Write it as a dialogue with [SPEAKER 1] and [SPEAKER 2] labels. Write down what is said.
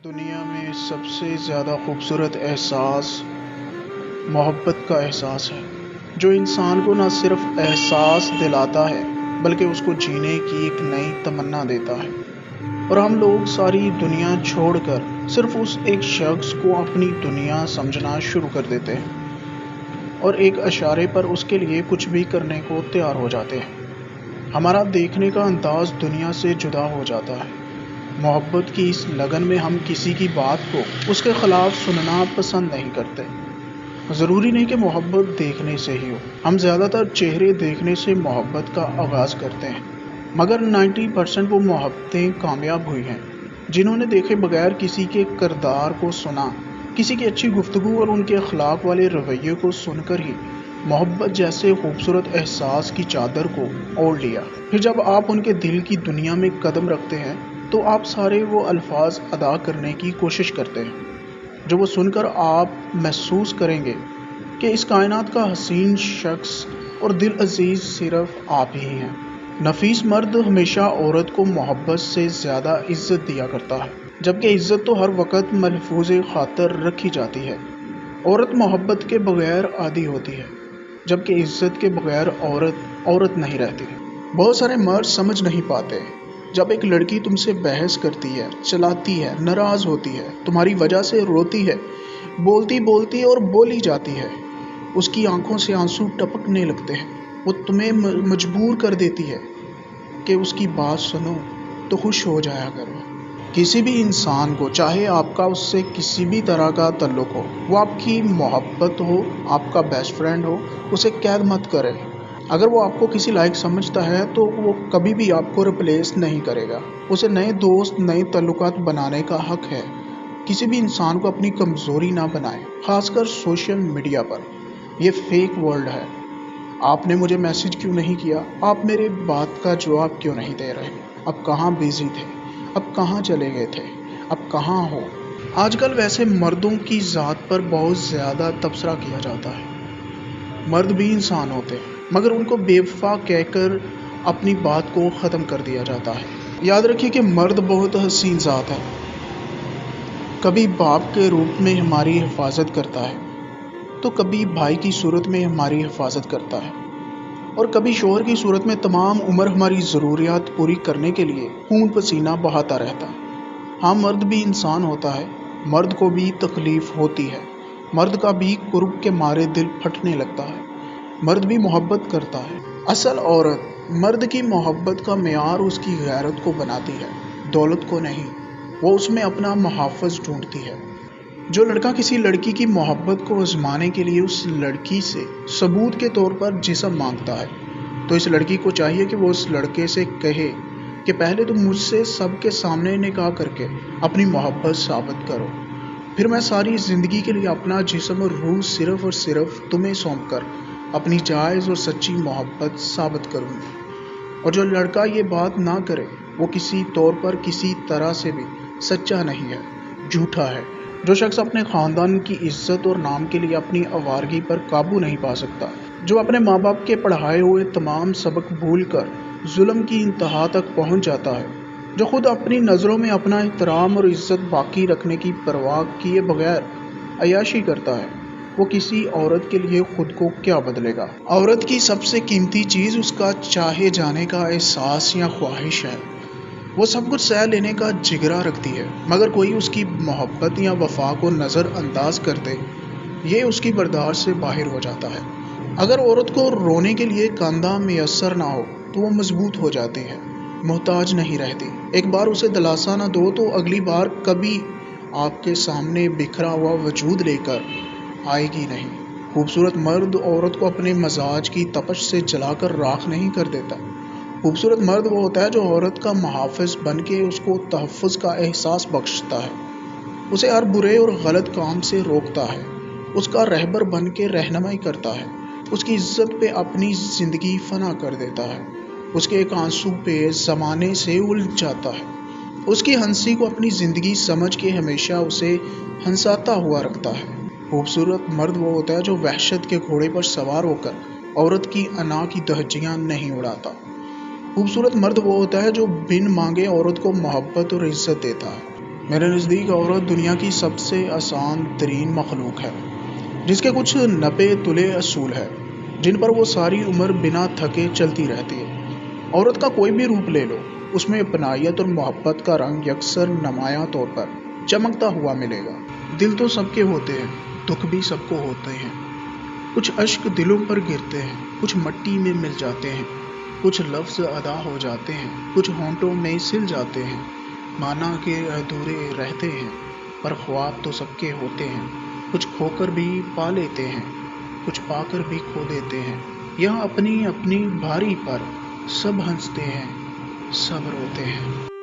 [SPEAKER 1] دنیا میں سب سے زیادہ خوبصورت احساس محبت کا احساس ہے، جو انسان کو نہ صرف احساس دلاتا ہے بلکہ اس کو جینے کی ایک نئی تمنا دیتا ہے۔ اور ہم لوگ ساری دنیا چھوڑ کر صرف اس ایک شخص کو اپنی دنیا سمجھنا شروع کر دیتے ہیں اور ایک اشارے پر اس کے لیے کچھ بھی کرنے کو تیار ہو جاتے ہیں۔ ہمارا دیکھنے کا انداز دنیا سے جدا ہو جاتا ہے۔ محبت کی اس لگن میں ہم کسی کی بات کو اس کے خلاف سننا پسند نہیں کرتے۔ ضروری نہیں کہ محبت دیکھنے سے ہی ہو، ہم زیادہ تر چہرے دیکھنے سے محبت کا آغاز کرتے ہیں، مگر 90% وہ محبتیں کامیاب ہوئی ہیں جنہوں نے دیکھے بغیر کسی کے کردار کو سنا، کسی کی اچھی گفتگو اور ان کے اخلاق والے رویے کو سن کر ہی محبت جیسے خوبصورت احساس کی چادر کو اوڑھ لیا۔ پھر جب آپ ان کے دل کی دنیا میں قدم رکھتے ہیں تو آپ سارے وہ الفاظ ادا کرنے کی کوشش کرتے ہیں جو وہ سن کر آپ محسوس کریں گے کہ اس کائنات کا حسین شخص اور دل عزیز صرف آپ ہی ہیں۔ نفیس مرد ہمیشہ عورت کو محبت سے زیادہ عزت دیا کرتا ہے، جبکہ عزت تو ہر وقت ملحوظ خاطر رکھی جاتی ہے۔ عورت محبت کے بغیر عادی ہوتی ہے، جبکہ عزت کے بغیر عورت نہیں رہتی۔ بہت سارے مرد سمجھ نہیں پاتے، جب ایک لڑکی تم سے بحث کرتی ہے، چلاتی ہے، ناراض ہوتی ہے، تمہاری وجہ سے روتی ہے، بولتی اور بولی جاتی ہے، اس کی آنکھوں سے آنسو ٹپکنے لگتے ہیں، وہ تمہیں مجبور کر دیتی ہے کہ اس کی بات سنو تو خوش ہو جایا کرو۔ کسی بھی انسان کو چاہے آپ کا اس سے کسی بھی طرح کا تعلق ہو، وہ آپ کی محبت ہو، آپ کا بیسٹ فرینڈ ہو، اسے قید مت کرے۔ اگر وہ آپ کو کسی لائق سمجھتا ہے تو وہ کبھی بھی آپ کو ریپلیس نہیں کرے گا۔ اسے نئے دوست، نئے تعلقات بنانے کا حق ہے۔ کسی بھی انسان کو اپنی کمزوری نہ بنائے، خاص کر سوشل میڈیا پر۔ یہ فیک ورلڈ ہے۔ آپ نے مجھے میسج کیوں نہیں کیا؟ آپ میرے بات کا جواب کیوں نہیں دے رہے؟ اب کہاں بیزی تھے؟ اب کہاں چلے گئے تھے؟ اب کہاں ہو؟ آج کل ویسے مردوں کی ذات پر بہت زیادہ تبصرہ کیا جاتا ہے۔ مرد بھی انسان ہوتے ہیں، مگر ان کو بے وفا کہہ کر اپنی بات کو ختم کر دیا جاتا ہے۔ یاد رکھیے کہ مرد بہت حسین ذات ہے۔ کبھی باپ کے روپ میں ہماری حفاظت کرتا ہے تو کبھی بھائی کی صورت میں ہماری حفاظت کرتا ہے، اور کبھی شوہر کی صورت میں تمام عمر ہماری ضروریات پوری کرنے کے لیے خون پسینہ بہاتا رہتا ہے۔ ہاں، مرد بھی انسان ہوتا ہے، مرد کو بھی تکلیف ہوتی ہے، مرد کا بھی کرب کے مارے دل پھٹنے لگتا ہے، مرد بھی محبت کرتا ہے۔ اصل عورت مرد کی محبت کا معیار اس کی غیرت کو بناتی ہے، دولت کو نہیں۔ وہ اس میں اپنا محافظ ڈھونڈتی ہے۔ جو لڑکا کسی لڑکی کی محبت کو آزمانے کے لیے اس لڑکی سے ثبوت کے طور پر جسم مانگتا ہے، تو اس لڑکی کو چاہیے کہ وہ اس لڑکے سے کہے کہ پہلے تم مجھ سے سب کے سامنے نکاح کر کے اپنی محبت ثابت کرو، پھر میں ساری زندگی کے لیے اپنا جسم اور روح صرف اور صرف تمہیں سونپ کر اپنی جائز اور سچی محبت ثابت کروں گی۔ اور جو لڑکا یہ بات نہ کرے وہ کسی طور پر کسی طرح سے بھی سچا نہیں ہے، جھوٹا ہے۔ جو شخص اپنے خاندان کی عزت اور نام کے لیے اپنی آوارگی پر قابو نہیں پا سکتا، جو اپنے ماں باپ کے پڑھائے ہوئے تمام سبق بھول کر ظلم کی انتہا تک پہنچ جاتا ہے، جو خود اپنی نظروں میں اپنا احترام اور عزت باقی رکھنے کی پرواہ کیے بغیر عیاشی کرتا ہے، وہ کسی عورت کے لیے خود کو کیا بدلے گا؟ عورت کی سب سے قیمتی چیز اس کا چاہے جانے کا احساس یا خواہش ہے۔ وہ سب کچھ سہ لینے کا جگرا رکھتی ہے، مگر کوئی اس کی محبت یا وفا کو نظر انداز کر دے، یہ اس کی برداشت سے باہر ہو جاتا ہے۔ اگر عورت کو رونے کے لیے کاندھا میسر نہ ہو تو وہ مضبوط ہو جاتی ہے، محتاج نہیں رہتی۔ ایک بار اسے دلاسا نہ دو تو اگلی بار کبھی آپ کے سامنے بکھرا ہوا وجود لے کر آئے گی نہیں۔ خوبصورت مرد عورت کو اپنے مزاج کی تپش سے جلا کر راکھ نہیں کر دیتا۔ خوبصورت مرد وہ ہوتا ہے جو عورت کا محافظ بن کے اس کو تحفظ کا احساس بخشتا ہے، اسے ہر برے اور غلط کام سے روکتا ہے، اس کا رہبر بن کے رہنمائی کرتا ہے، اس کی عزت پہ اپنی زندگی فنا کر دیتا ہے، اس کے ایک آنسو پہ زمانے سے الجھ جاتا ہے، اس کی ہنسی کو اپنی زندگی سمجھ کے ہمیشہ اسے ہنساتا ہوا رکھتا ہے۔ خوبصورت مرد وہ ہوتا ہے جو وحشت کے گھوڑے پر سوار ہو کر عورت کی انا کی دہجیاں نہیں اڑاتا۔ خوبصورت مرد وہ ہوتا ہے جو بن مانگے عورت کو محبت اور عزت دیتا ہے۔ میرے نزدیک عورت دنیا کی سب سے آسان ترین مخلوق ہے، جس کے کچھ نپے تلے اصول ہے جن پر وہ ساری عمر بنا تھکے چلتی رہتی ہے۔ عورت کا کوئی بھی روپ لے لو، اس میں اپنائیت اور محبت کا رنگ یکسر نمایاں طور پر چمکتا ہوا ملے گا۔ دل تو سب کے ہوتے ہیں، دکھ بھی سب کو ہوتے ہیں۔ کچھ اشک دلوں پر گرتے ہیں، کچھ مٹی میں مل جاتے ہیں، کچھ لفظ ادا ہو جاتے ہیں، کچھ ہونٹوں میں سل جاتے ہیں، مانا کہ ادھورے رہتے ہیں، پر خواب تو سب کے ہوتے ہیں۔ کچھ کھو کر بھی پا لیتے ہیں، کچھ پا کر بھی کھو دیتے ہیں۔ یہاں اپنی اپنی بھاری پر سب ہنستے ہیں، سب روتے ہیں۔